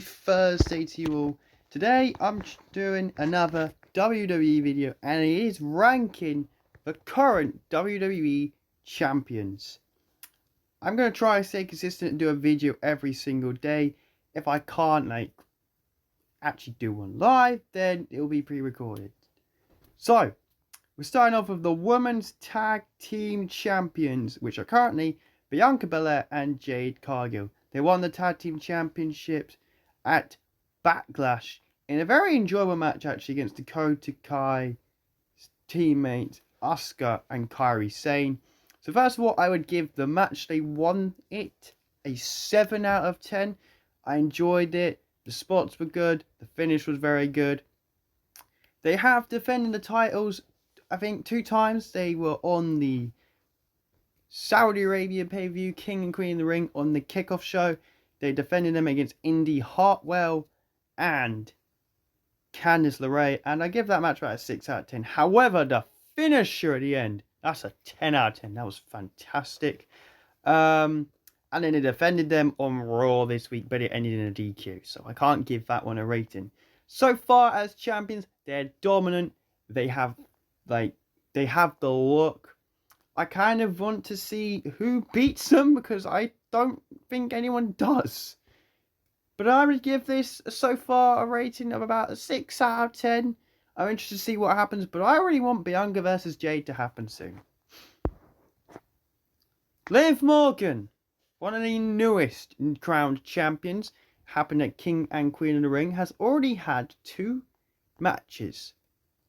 Thursday to you all. Today I'm doing another WWE video and it is ranking the current WWE champions. I'm going to try to stay consistent and do a video every single day. If I can't actually do one live, then it'll be pre-recorded. So, we're starting off with the Women's Tag Team Champions, which are currently Bianca Belair and Jade Cargill. They won the Tag Team Championships at Backlash in a very enjoyable match actually against Dakota Kai's teammates Asuka and Kairi Sane. So first of all, I would give the match they won it a 7 out of 10. I enjoyed it. The spots were good. The finish was very good. They have defended the titles, I think, 2 times. They were on the Saudi Arabia pay-per-view, King and Queen of the Ring, on the kickoff show. They defended them against Indy Hartwell and Candice LeRae, and I give that match about a 6 out of 10. However, the finisher at the end, that's a 10 out of 10. That was fantastic. And then they defended them on Raw this week, but it ended in a DQ, so I can't give that one a rating. So far as champions, they're dominant. They have the look. I kind of want to see who beats them because I don't think anyone does. But I would give this so far a rating of about a 6 out of 10. I'm interested to see what happens, but I really want Bianca versus Jade to happen soon. Liv Morgan, one of the newest crowned champions, happened at King and Queen of the Ring, has already had 2 matches.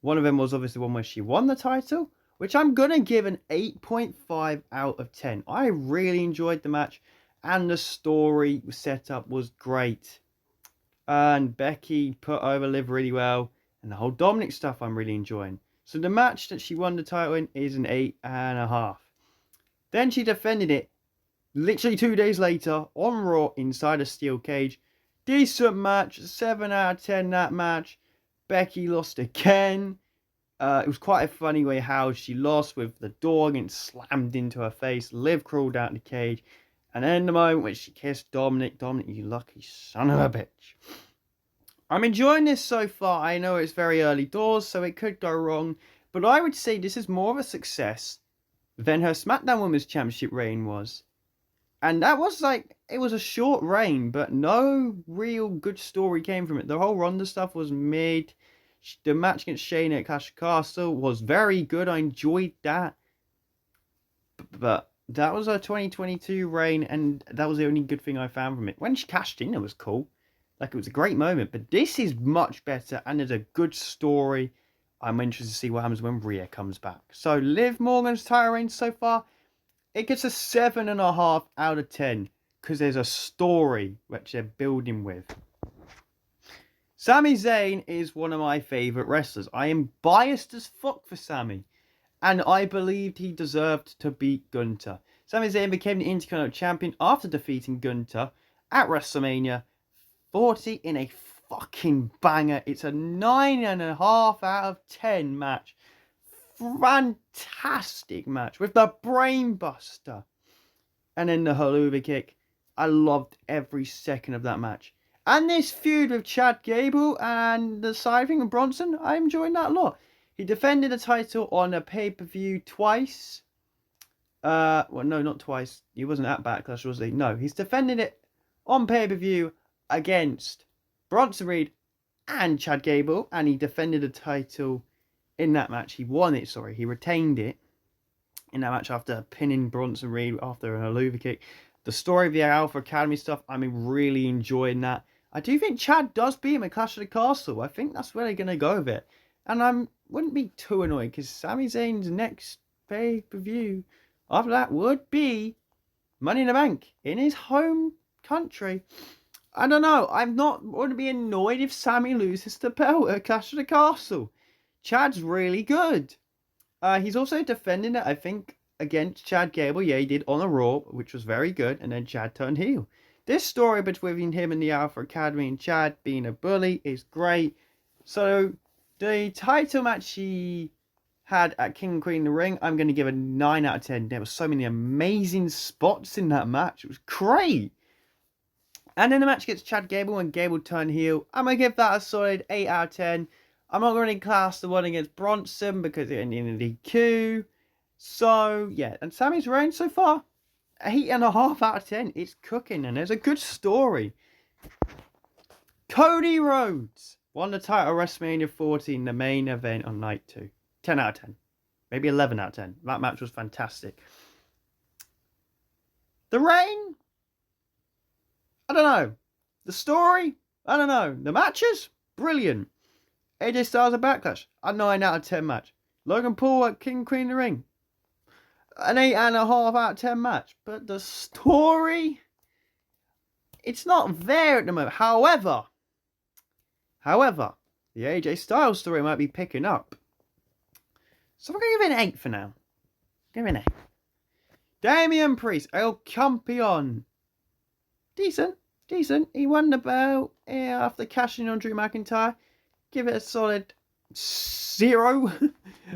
One of them was obviously the one where she won the title, which I'm going to give an 8.5 out of 10. I really enjoyed the match, and the story setup was great. And Becky put over Liv really well, and the whole Dominic stuff I'm really enjoying. So the match that she won the title in is an 8.5. Then she defended it literally 2 days later on Raw inside a steel cage. Decent match, 7 out of 10 that match. Becky lost again. It was quite a funny way how she lost with the door getting slammed into her face. Liv crawled out of the cage. And then the moment when she kissed Dominic, you lucky son of a bitch. I'm enjoying this so far. I know it's very early doors, so it could go wrong. But I would say this is more of a success than her SmackDown Women's Championship reign was. And that was it was a short reign, but no real good story came from it. The whole Ronda stuff was mid. The match against Shayna at Clash of Castle was very good. I enjoyed that. But that was a 2022 reign, and that was the only good thing I found from it. When she cashed in, it was cool. It was a great moment. But this is much better, and there's a good story. I'm interested to see what happens when Rhea comes back. So, Liv Morgan's title reign so far, it gets a 7.5 out of 10. Because there's a story which they're building with. Sami Zayn is one of my favourite wrestlers. I am biased as fuck for Sami. And I believed he deserved to beat Gunther. Sami Zayn became the Intercontinental Champion after defeating Gunther at WrestleMania 40 in a fucking banger. It's a 9.5 out of 10 match. Fantastic match with the brainbuster. And then the Helluva Kick. I loved every second of that match. And this feud with Chad Gable and the side thing with Bronson, I enjoyed that a lot. He defended the title on a pay-per-view twice. Well, no, not twice. He wasn't at Backlash, was he? No, he's defended it on pay-per-view against Bronson Reed and Chad Gable. And he defended the title in that match. He won it, sorry. He retained it in that match after pinning Bronson Reed after a Helluva Kick. The story of the Alpha Academy stuff, I'm really enjoying that. I do think Chad does beat him at Clash of the Castle. I think that's where they're going to go with it. And I wouldn't be too annoyed because Sami Zayn's next pay-per-view after that would be Money in the Bank in his home country. I don't know. I'm not going to be annoyed if Sami loses the belt at Clash of the Castle. Chad's really good. He's also defending it, I think, against Chad Gable. Yeah, he did on a Raw, which was very good. And then Chad turned heel. This story between him and the Alpha Academy and Chad being a bully is great. So, the title match he had at King and Queen of the Ring, I'm going to give a 9 out of 10. There were so many amazing spots in that match. It was great. And in the match against Chad Gable when Gable turned heel, I'm going to give that a solid 8 out of 10. I'm not going to class the one against Bronson because it ended in a DQ. So, yeah. And Sammy's reign so far, 8.5 out of 10. It's cooking and there's a good story. Cody Rhodes won the title at WrestleMania 14, the main event on night 2. 10 out of 10. Maybe 11 out of 10. That match was fantastic. The reign? I don't know. The story? I don't know. The matches? Brilliant. AJ Styles at Backlash? A 9 out of 10 match. Logan Paul at King Queen of the Ring? An 8.5 out of 10 match. But the story? It's not there at the moment. However, the AJ Styles story might be picking up. So we're going to give it an 8 for now. Give it an 8. Damian Priest, El Campeon. Decent. He won the belt after cashing on Drew McIntyre. Give it a solid 0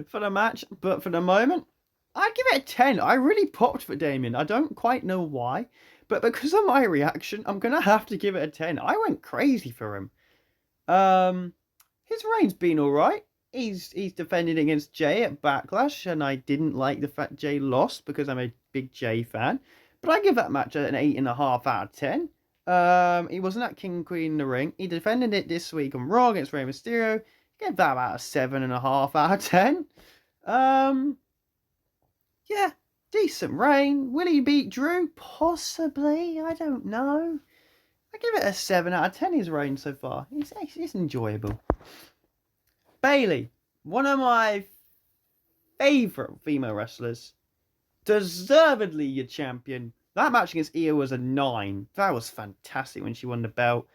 for the match. But for the moment, I'd give it a 10. I really popped for Damian. I don't quite know why. But because of my reaction, I'm going to have to give it a 10. I went crazy for him. His reign's been alright. He's defended against Jay at Backlash. And I didn't like the fact Jay lost because I'm a big Jay fan. But I give that match an 8.5 out of 10. He wasn't at King Queen in the Ring. He defended it this week on Raw against Rey Mysterio. Give that about a 7.5 out of 10. Yeah, decent reign. Will he beat Drew? Possibly. I don't know. I give it a 7 out of 10. His reign so far. It's enjoyable. Bayley, one of my favourite female wrestlers. Deservedly your champion. That match against Io was a 9. That was fantastic when she won the belt.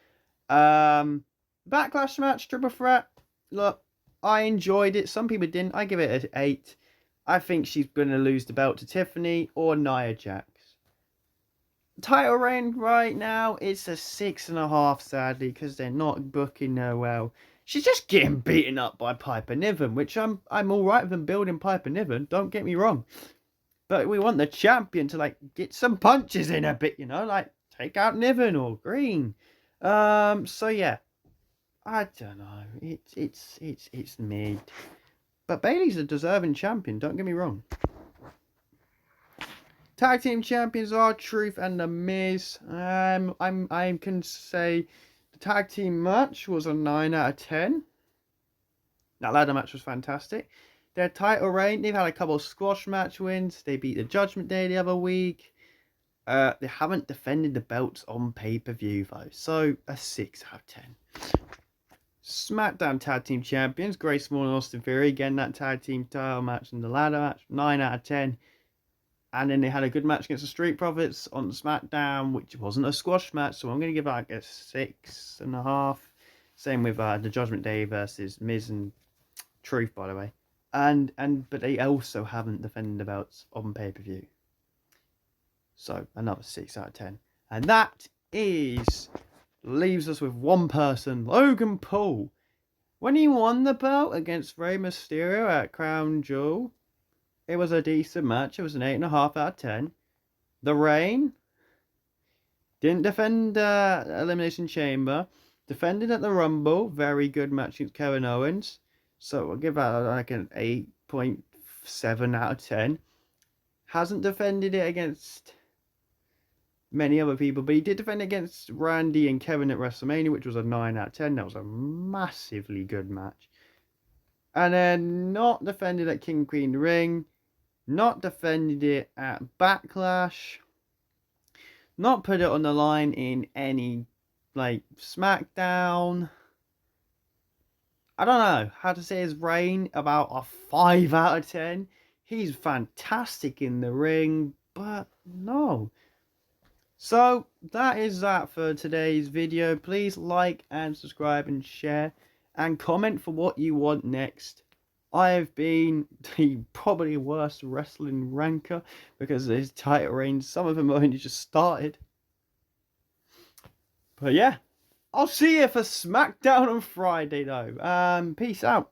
Backlash match, triple threat. Look, I enjoyed it. Some people didn't. I give it an 8. I think she's going to lose the belt to Tiffany or Nia Jax. Title reign right now, it's a 6.5, sadly, because they're not booking her well. She's just getting beaten up by Piper Niven, which I'm alright with them building Piper Niven, don't get me wrong. But we want the champion to, like, get some punches in a bit, you know, like, take out Niven or Green. So yeah, I don't know, it's mid. But Bayley's a deserving champion, don't get me wrong. Tag team champions are Truth and The Miz. I can say the tag team match was a 9 out of 10. That ladder match was fantastic. Their title reign, they've had a couple of squash match wins. They beat the Judgment Day the other week. They haven't defended the belts on pay-per-view though. So a 6 out of 10. SmackDown Tag Team Champions, Grace Moore and Austin Theory. Again, that tag team title match and the ladder match. 9 out of 10. And then they had a good match against the Street Profits on SmackDown, which wasn't a squash match. So I'm going to give that a 6.5. Same with the Judgment Day versus Miz and Truth, by the way. But they also haven't defended the belts on pay-per-view. So another 6 out of 10. And that leaves us with one person, Logan Paul. When he won the belt against Rey Mysterio at Crown Jewel, it was a decent match. It was an 8.5 out of 10. The reign, didn't defend Elimination Chamber. Defended at the Rumble. Very good match against Kevin Owens. So I'll give that like an 8.7 out of 10. Hasn't defended it against many other people, but he did defend against Randy and Kevin at WrestleMania, which was a 9 out of 10. That was a massively good match. And then not defended at King Queen Ring. Not defended it at Backlash. Not put it on the line in any, like, SmackDown. I don't know how to say his reign. About a 5 out of 10. He's fantastic in the ring, but no. So that is that for today's video. Please like and subscribe and share and comment for what you want next. I have been the probably worst wrestling ranker because of his title reigns. Some of them only just started. But yeah, I'll see you for SmackDown on Friday though. Peace out.